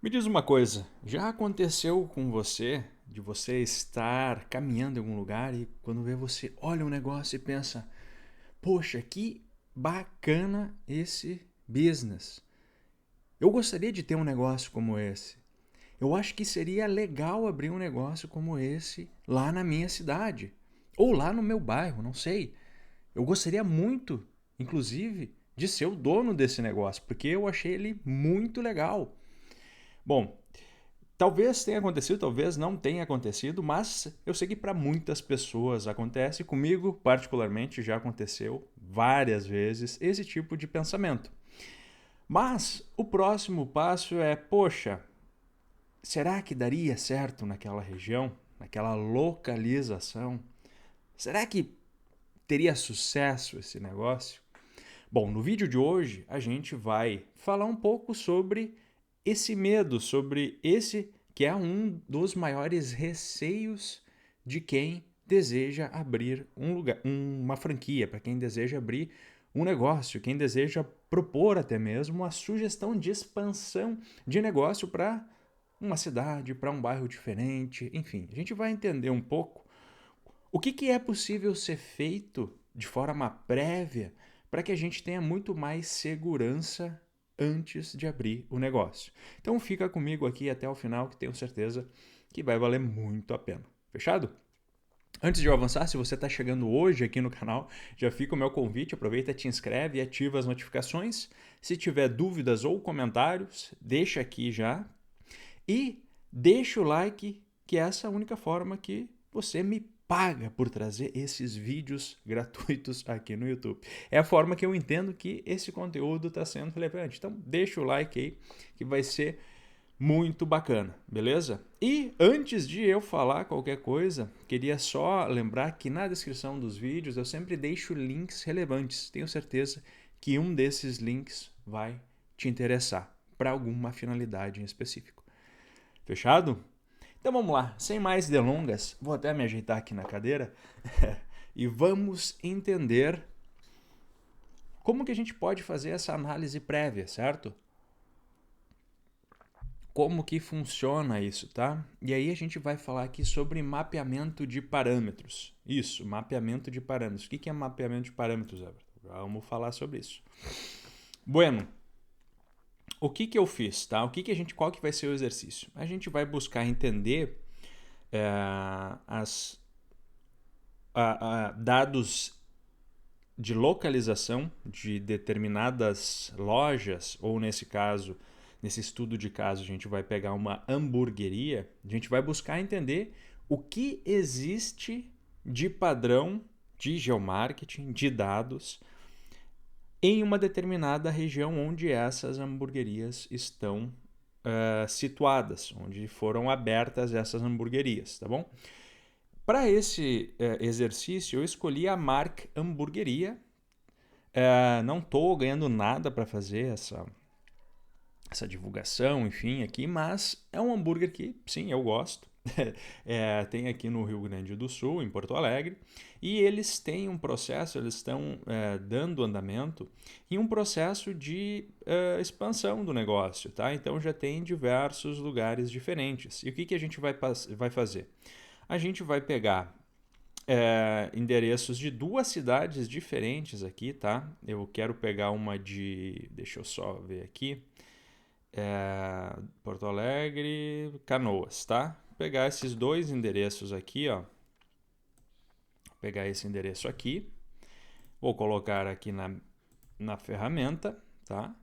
Me diz uma coisa, já aconteceu com você de você estar caminhando em algum lugar e quando vê você olha um negócio e pensa, poxa, que bacana esse business. Eu gostaria de ter um negócio como esse. Eu acho que seria legal abrir um negócio como esse lá na minha cidade ou lá no meu bairro, não sei. Eu gostaria muito, inclusive, de ser o dono desse negócio, porque eu achei ele muito legal. Bom, talvez tenha acontecido, talvez não tenha acontecido, mas eu sei que para muitas pessoas acontece. Comigo, particularmente, já aconteceu várias vezes esse tipo de pensamento. Mas o próximo passo é: poxa, será que daria certo naquela região, naquela localização? Será que teria sucesso esse negócio? Bom, no vídeo de hoje a gente vai falar um pouco sobre esse medo, sobre esse que é um dos maiores receios de quem deseja abrir um lugar, uma franquia, para quem deseja abrir um negócio, quem deseja propor até mesmo uma sugestão de expansão de negócio para uma cidade, para um bairro diferente, enfim. A gente vai entender um pouco o que é possível ser feito de forma prévia para que a gente tenha muito mais segurança antes de abrir o negócio. Então fica comigo aqui até o final que tenho certeza que vai valer muito a pena. Fechado? Antes de eu avançar, se você está chegando hoje aqui no canal, já fica o meu convite, aproveita, te inscreve e ativa as notificações. Se tiver dúvidas ou comentários, deixa aqui já. E deixa o like, que é essa a única forma que você me paga por trazer esses vídeos gratuitos aqui no YouTube. É a forma que eu entendo que esse conteúdo está sendo relevante. Então deixa o like aí, que vai ser muito bacana, beleza? E antes de eu falar qualquer coisa, queria só lembrar que na descrição dos vídeos eu sempre deixo links relevantes. Tenho certeza que um desses links vai te interessar para alguma finalidade em específico. Fechado? Então vamos lá, sem mais delongas, vou até me ajeitar aqui na cadeira e vamos entender como que a gente pode fazer essa análise prévia, certo? Como que funciona isso, tá? E aí a gente vai falar aqui sobre mapeamento de parâmetros. Isso, mapeamento de parâmetros. O que é mapeamento de parâmetros, Everton? Vamos falar sobre isso. Bueno, o que eu fiz, tá? Qual que vai ser o exercício? A gente vai buscar entender as dados de localização de determinadas lojas, ou nesse caso, nesse estudo de caso, a gente vai pegar uma hamburgueria, a gente vai buscar entender o que existe de padrão de geomarketing, de dados, em uma determinada região onde essas hamburguerias estão situadas, onde foram abertas essas hamburguerias, tá bom? Para esse exercício, eu escolhi a Mark Hamburgueria. Não estou ganhando nada para fazer essa divulgação, enfim, aqui, mas é um hambúrguer que, sim, eu gosto. Tem aqui no Rio Grande do Sul, em Porto Alegre, e eles têm um processo, eles estão dando andamento em um processo de expansão do negócio, tá? Então já tem diversos lugares diferentes. E o que a gente vai fazer? A gente vai pegar endereços de duas cidades diferentes aqui, tá? Eu quero pegar uma de. Deixa eu só ver aqui. Porto Alegre, Canoas, tá? Vou pegar esses dois endereços aqui, ó. Vou pegar esse endereço aqui. Vou colocar aqui na ferramenta, tá?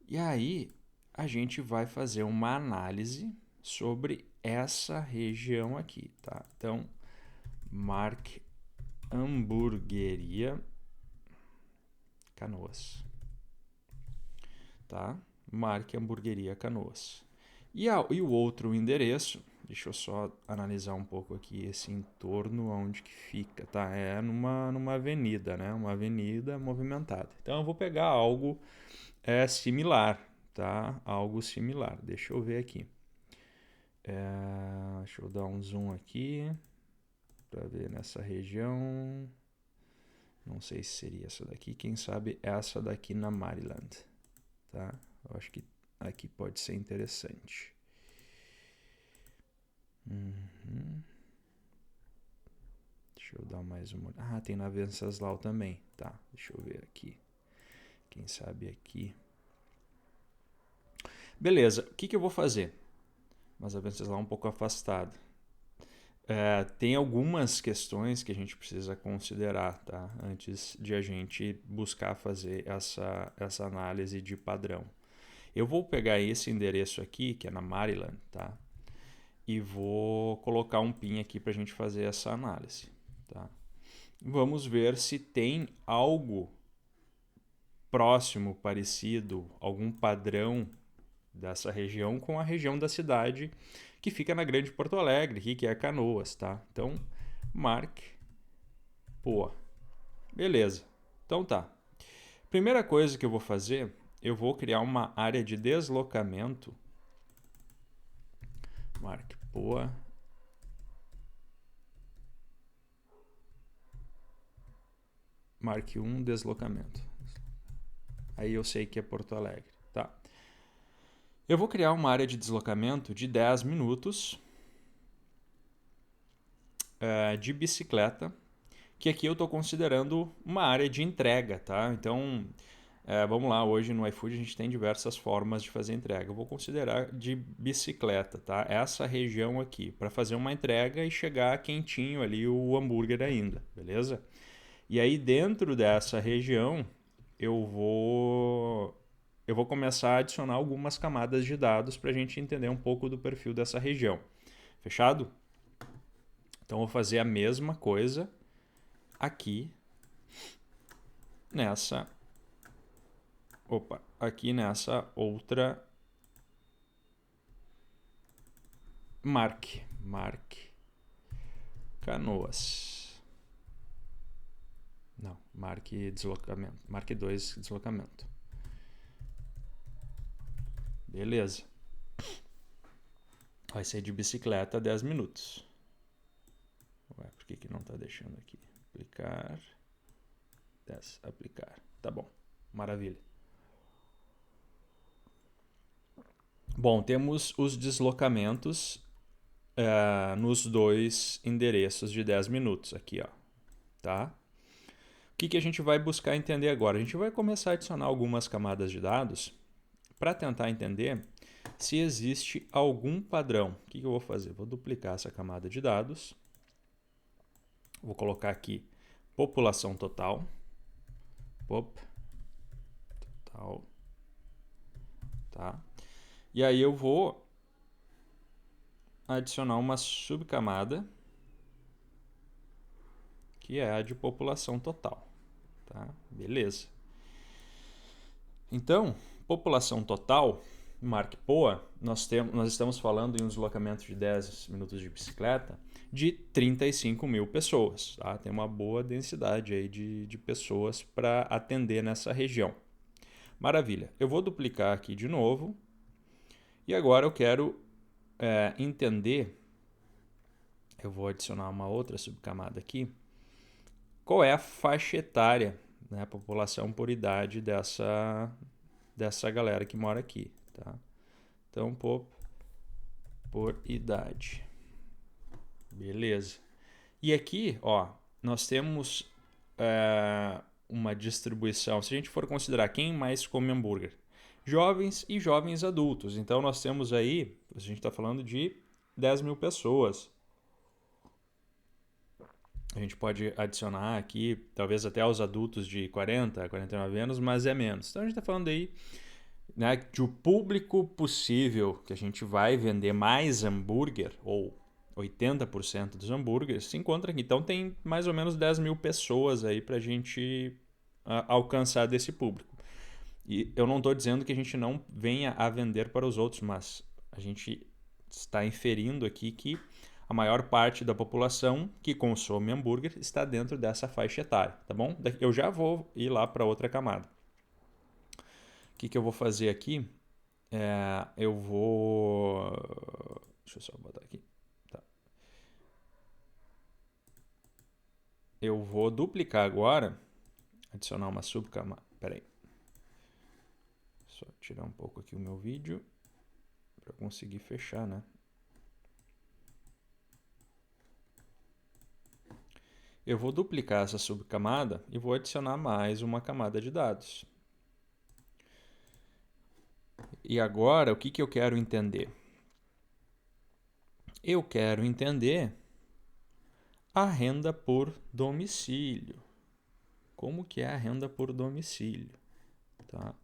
E aí a gente vai fazer uma análise sobre essa região aqui, tá? Então, Mark Hamburgueria Canoas, tá? Marque Hamburgueria Canoas. E o outro endereço, deixa eu só analisar um pouco aqui esse entorno onde que fica, tá? É numa avenida, né? Uma avenida movimentada. Então eu vou pegar algo similar, tá? Algo similar. Deixa eu ver aqui. Deixa eu dar um zoom aqui para ver nessa região. Não sei se seria essa daqui, quem sabe essa daqui na Maryland, tá? Eu acho que Aqui pode ser interessante. Deixa eu dar mais uma. Ah, tem na Venceslau também. Tá, deixa eu ver aqui. Quem sabe aqui. Beleza, o que eu vou fazer? Mas a Venceslau é um pouco afastada. Tem algumas questões que a gente precisa considerar, tá? Antes de a gente buscar fazer essa análise de padrão. Eu vou pegar esse endereço aqui, que é na Maryland, tá? E vou colocar um pin aqui para a gente fazer essa análise, tá? Vamos ver se tem algo próximo, parecido, algum padrão dessa região com a região da cidade que fica na Grande Porto Alegre, aqui, que é Canoas, tá? Então, marque. Pô, beleza. Então tá. Primeira coisa que eu vou fazer, eu vou criar uma área de deslocamento. Marque Poa. Marque 1 deslocamento. Aí eu sei que é Porto Alegre, tá? Eu vou criar uma área de deslocamento de 10 minutos de bicicleta, que aqui eu estou considerando uma área de entrega, tá? Então, vamos lá, hoje no iFood a gente tem diversas formas de fazer entrega. Eu vou considerar de bicicleta, tá? Essa região aqui, para fazer uma entrega e chegar quentinho ali o hambúrguer ainda, beleza? E aí dentro dessa região eu vou começar a adicionar algumas camadas de dados para a gente entender um pouco do perfil dessa região. Fechado? Então vou fazer a mesma coisa aqui nessa outra Marque Canoas. Não, marque deslocamento. Marque 2 deslocamento. Beleza. Vai ser de bicicleta 10 minutos. Ué, por que não está deixando aqui? Aplicar. 10. Aplicar. Tá bom. Maravilha. Bom, temos os deslocamentos nos dois endereços de 10 minutos aqui, ó. Tá? O que a gente vai buscar entender agora? A gente vai começar a adicionar algumas camadas de dados para tentar entender se existe algum padrão. O que eu vou fazer? Vou duplicar essa camada de dados. Vou colocar aqui população total. Total. Tá? E aí eu vou adicionar uma subcamada que é a de população total. Tá? Beleza. Então, população total, marque POA, nós estamos falando em um deslocamento de 10 minutos de bicicleta de 35 mil pessoas. Tá? Tem uma boa densidade aí de pessoas para atender nessa região. Maravilha. Eu vou duplicar aqui de novo. E agora eu quero entender, eu vou adicionar uma outra subcamada aqui, qual é a faixa etária, né, a população por idade dessa galera que mora aqui. Tá? Então, por idade. Beleza. E aqui, ó, nós temos uma distribuição, se a gente for considerar quem mais come hambúrguer, jovens e jovens adultos. Então nós temos aí, a gente está falando de 10 mil pessoas. A gente pode adicionar aqui, talvez até os adultos de 40, 49 anos, mas é menos. Então a gente está falando aí, né, de o público possível que a gente vai vender mais hambúrguer, ou 80% dos hambúrgueres, se encontra aqui. Então tem mais ou menos 10 mil pessoas aí para a gente alcançar desse público. E eu não estou dizendo que a gente não venha a vender para os outros, mas a gente está inferindo aqui que a maior parte da população que consome hambúrguer está dentro dessa faixa etária, tá bom? Eu já vou ir lá para outra camada. O que eu vou fazer aqui? Eu vou... Deixa eu só botar aqui. Tá. Eu vou duplicar agora, adicionar uma subcamada. Peraí. Só tirar um pouco aqui o meu vídeo para conseguir fechar, né? Eu vou duplicar essa subcamada e vou adicionar mais uma camada de dados. E agora, o que eu quero entender? Eu quero entender a renda por domicílio. Como que é a renda por domicílio? Tá?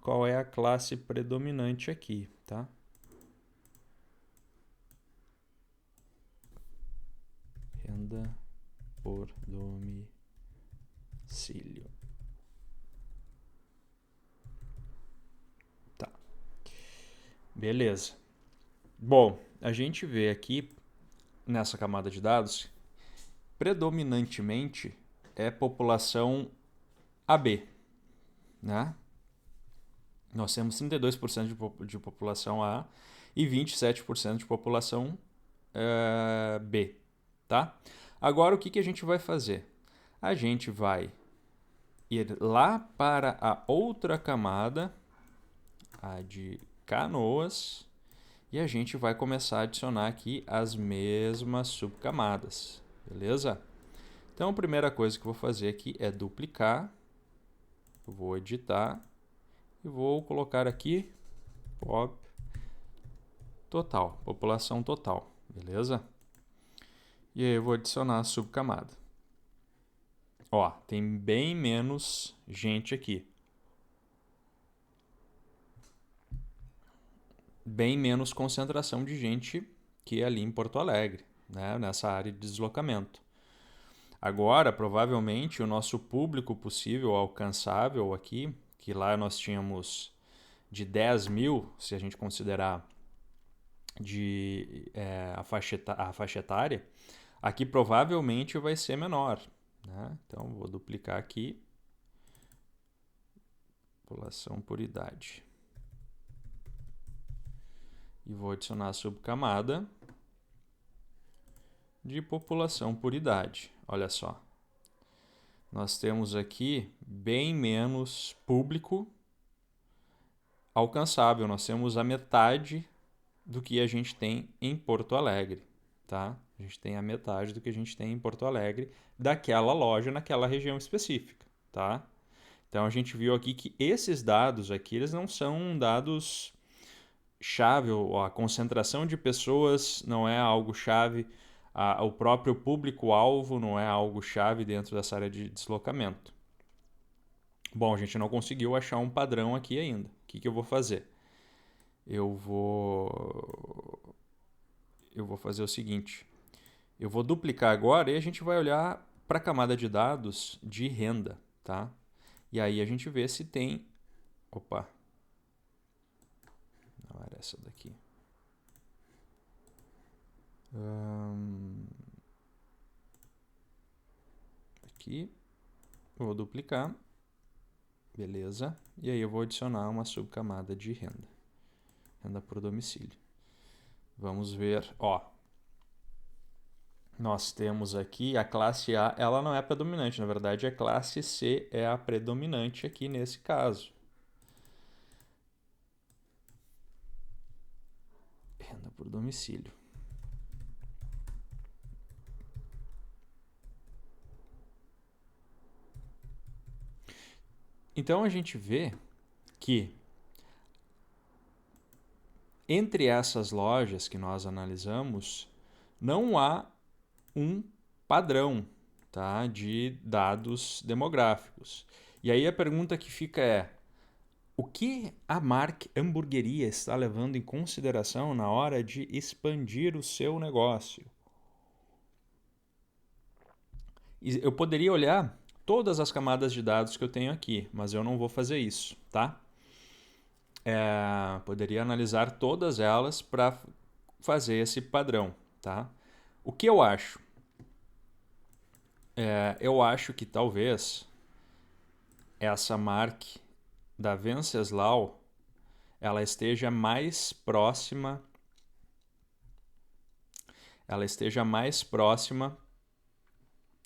Qual é a classe predominante aqui? Tá? Renda por domicílio. Tá. Beleza. Bom, a gente vê aqui nessa camada de dados, predominantemente é população AB, né? Nós temos 32% de população A e 27% de população B, tá? Agora, o que a gente vai fazer? A gente vai ir lá para a outra camada, a de Canoas, e a gente vai começar a adicionar aqui as mesmas subcamadas, beleza? Então, a primeira coisa que eu vou fazer aqui é duplicar, eu vou editar e vou colocar aqui pop total, população total, beleza? E aí eu vou adicionar a subcamada. Ó, tem bem menos gente aqui. Bem menos concentração de gente que ali em Porto Alegre, né? Nessa área de deslocamento. Agora, provavelmente, o nosso público possível alcançável aqui, que lá nós tínhamos de 10 mil, se a gente considerar a faixa etária, aqui provavelmente vai ser menor, né? Então, vou duplicar aqui, população por idade. E vou adicionar a subcamada de população por idade. Olha só. Nós temos aqui bem menos público alcançável. Nós temos a metade do que a gente tem em Porto Alegre, tá? A gente tem a metade do que a gente tem em Porto Alegre daquela loja naquela região específica, tá? Então a gente viu aqui que esses dados aqui, eles não são dados chave, a concentração de pessoas não é algo chave, o próprio público-alvo não é algo chave dentro dessa área de deslocamento. Bom, a gente não conseguiu achar um padrão aqui ainda. O que eu vou fazer? Eu vou fazer o seguinte. Eu vou duplicar agora e a gente vai olhar para a camada de dados de renda, tá? E aí a gente vê se tem... Opa! Não era essa daqui. Aqui. Vou duplicar. Beleza. E aí eu vou adicionar uma subcamada de renda. Renda por domicílio. Vamos ver, ó. Nós temos aqui a classe A, ela não é predominante, na verdade a classe C é a predominante aqui nesse caso. Renda por domicílio. Então a gente vê que entre essas lojas que nós analisamos, não há um padrão, tá, de dados demográficos. E aí a pergunta que fica é: o que a Mark Hamburgueria está levando em consideração na hora de expandir o seu negócio? Eu poderia olhar todas as camadas de dados que eu tenho aqui, mas eu não vou fazer isso, tá? Poderia analisar todas elas para fazer esse padrão, tá? O que eu acho? Eu acho que talvez essa mark da Venceslau ela esteja mais próxima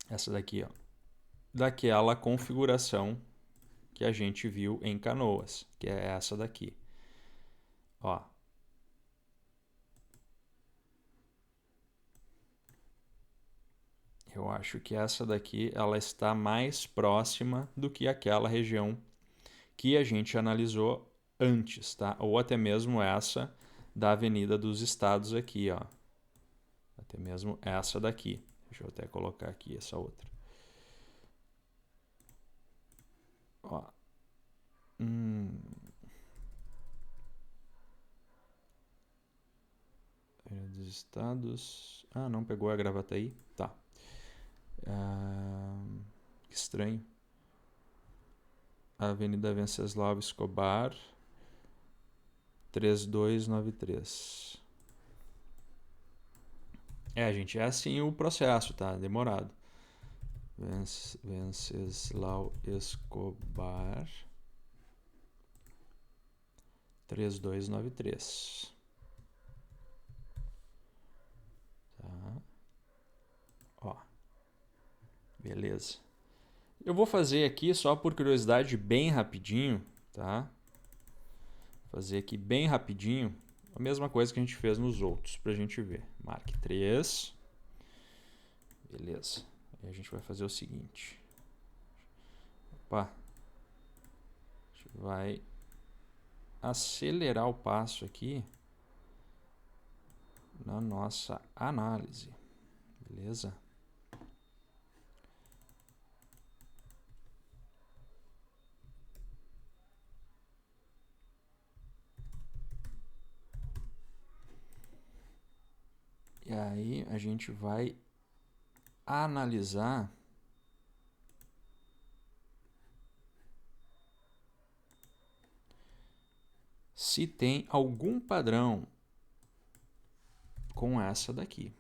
essa daqui, ó, daquela configuração que a gente viu em Canoas, que é essa daqui. Ó. Eu acho que essa daqui ela está mais próxima do que aquela região que a gente analisou antes, tá? Ou até mesmo essa da Avenida dos Estados aqui, ó. Até mesmo essa daqui. Deixa eu até colocar aqui essa outra. Ó. Avenida dos Estados. Ah, não pegou a Gravataí? Tá. Que estranho. Avenida Venceslau Escobar, 3293. Gente, é assim o processo, tá? Demorado. Venceslau Escobar, 3293. Tá? Ó. Beleza. Eu vou fazer aqui só por curiosidade bem rapidinho, tá? Fazer aqui bem rapidinho a mesma coisa que a gente fez nos outros pra gente ver. Marque 3. Beleza. Aí a gente vai fazer o seguinte. Opa. A gente vai acelerar o passo aqui na nossa análise. Beleza? E aí a gente vai analisar se tem algum padrão com essa daqui.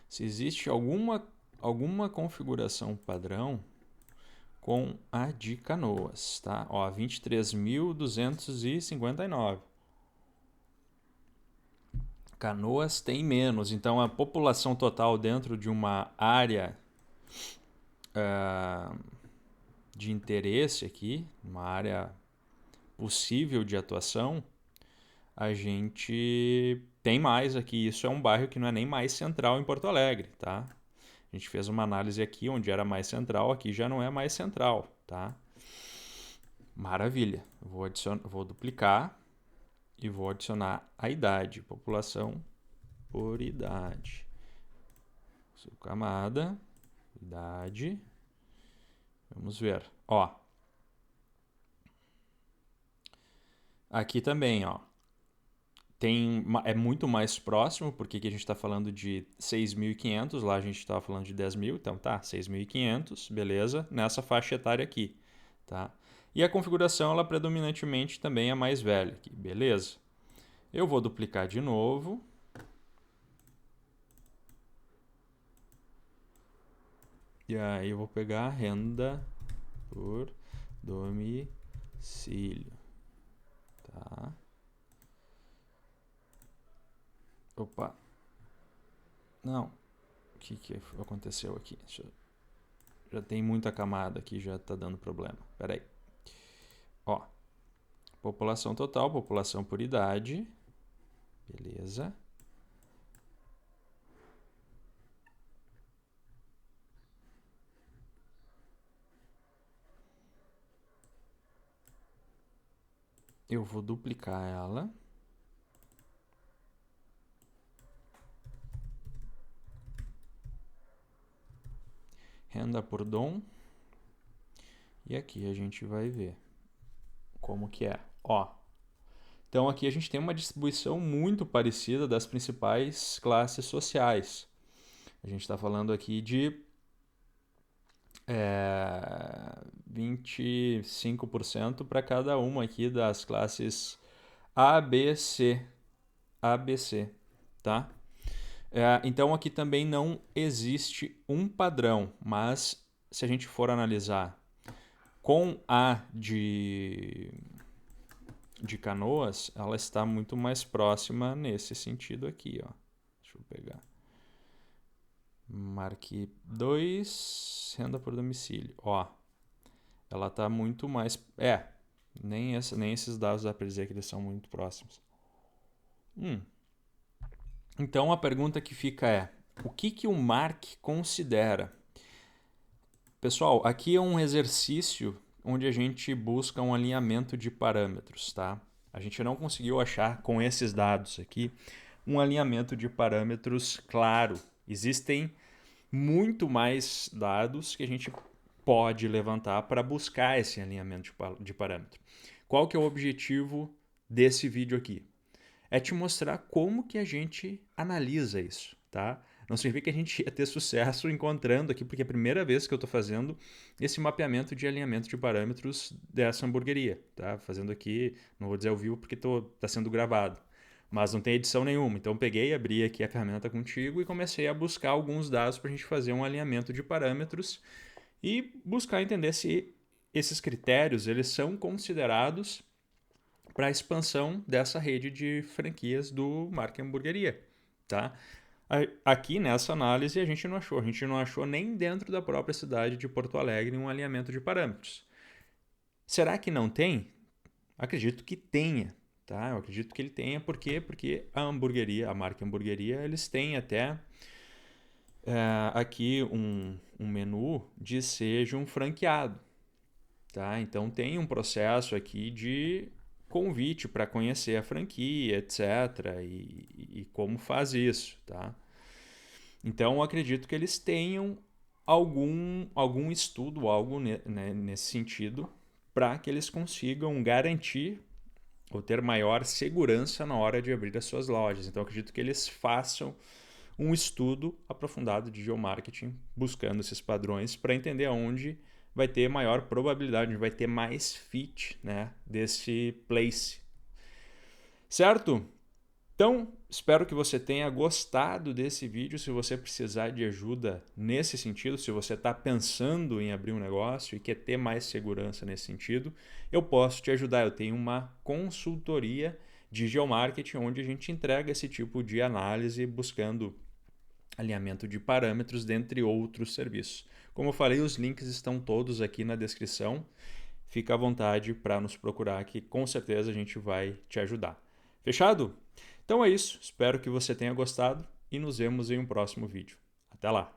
Se existe alguma configuração padrão com a de Canoas, tá? Ó, 23.259. Canoas tem menos, então a população total dentro de uma área de interesse aqui, uma área possível de atuação, a gente tem mais aqui. Isso é um bairro que não é nem mais central em Porto Alegre, tá? A gente fez uma análise aqui onde era mais central, aqui já não é mais central, tá? Maravilha. Vou duplicar e vou adicionar a idade, população por idade. Subcamada, idade. Vamos ver. Ó. Aqui também, ó. É muito mais próximo, porque aqui a gente está falando de 6.500, lá a gente estava falando de 10.000, então tá, 6.500, beleza, nessa faixa etária aqui, tá? E a configuração, ela predominantemente também é mais velha aqui, beleza? Eu vou duplicar de novo. E aí eu vou pegar a renda por domicílio, tá? Opa. Não. O que aconteceu aqui? Já tem muita camada aqui, já está dando problema. Espera aí. Ó. População total, população por idade. Beleza. Eu vou duplicar ela. Renda por dom. E aqui a gente vai ver como que é. Ó. Então aqui a gente tem uma distribuição muito parecida das principais classes sociais. A gente está falando aqui de 25% para cada uma aqui das classes A, B, C. A, B, C, tá? Então aqui também não existe um padrão, mas se a gente for analisar com a de Canoas, ela está muito mais próxima nesse sentido aqui, ó. Deixa eu pegar. Marque 2, renda por domicílio. Ó, ela tá muito mais... nem esses dados dá para dizer que eles são muito próximos. Então a pergunta que fica é, o que o Mark considera? Pessoal, aqui é um exercício onde a gente busca um alinhamento de parâmetros, tá? A gente não conseguiu achar com esses dados aqui um alinhamento de parâmetros claro. Existem muito mais dados que a gente pode levantar para buscar esse alinhamento de parâmetro. Qual que é o objetivo desse vídeo aqui? É te mostrar como que a gente analisa isso, tá? Não significa que a gente ia ter sucesso encontrando aqui, porque é a primeira vez que eu estou fazendo esse mapeamento de alinhamento de parâmetros dessa hamburgueria, tá? Fazendo aqui, não vou dizer ao vivo porque está sendo gravado, mas não tem edição nenhuma. Então peguei, abri aqui a ferramenta contigo e comecei a buscar alguns dados para a gente fazer um alinhamento de parâmetros e buscar entender se esses critérios eles são considerados para a expansão dessa rede de franquias do Marca Hamburgueria, tá? Aqui nessa análise a gente não achou nem dentro da própria cidade de Porto Alegre um alinhamento de parâmetros. Será que não tem? Acredito que tenha, tá? Eu acredito que ele tenha, por quê? Porque a hamburgueria, a Marca Hamburgueria, eles têm até aqui um menu de seja um franqueado, tá? Então tem um processo aqui de convite para conhecer a franquia, etc. E como faz isso, tá? Então, eu acredito que eles tenham algum estudo, algo nesse sentido, para que eles consigam garantir ou ter maior segurança na hora de abrir as suas lojas. Então, eu acredito que eles façam um estudo aprofundado de geomarketing, buscando esses padrões para entender aonde vai ter maior probabilidade, onde vai ter mais fit, né, desse place. Certo? Então, espero que você tenha gostado desse vídeo. Se você precisar de ajuda nesse sentido, se você está pensando em abrir um negócio e quer ter mais segurança nesse sentido, eu posso te ajudar. Eu tenho uma consultoria de geomarketing onde a gente entrega esse tipo de análise buscando alinhamento de parâmetros, dentre outros serviços. Como eu falei, os links estão todos aqui na descrição. Fica à vontade para nos procurar que com certeza a gente vai te ajudar. Fechado? Então é isso. Espero que você tenha gostado e nos vemos em um próximo vídeo. Até lá!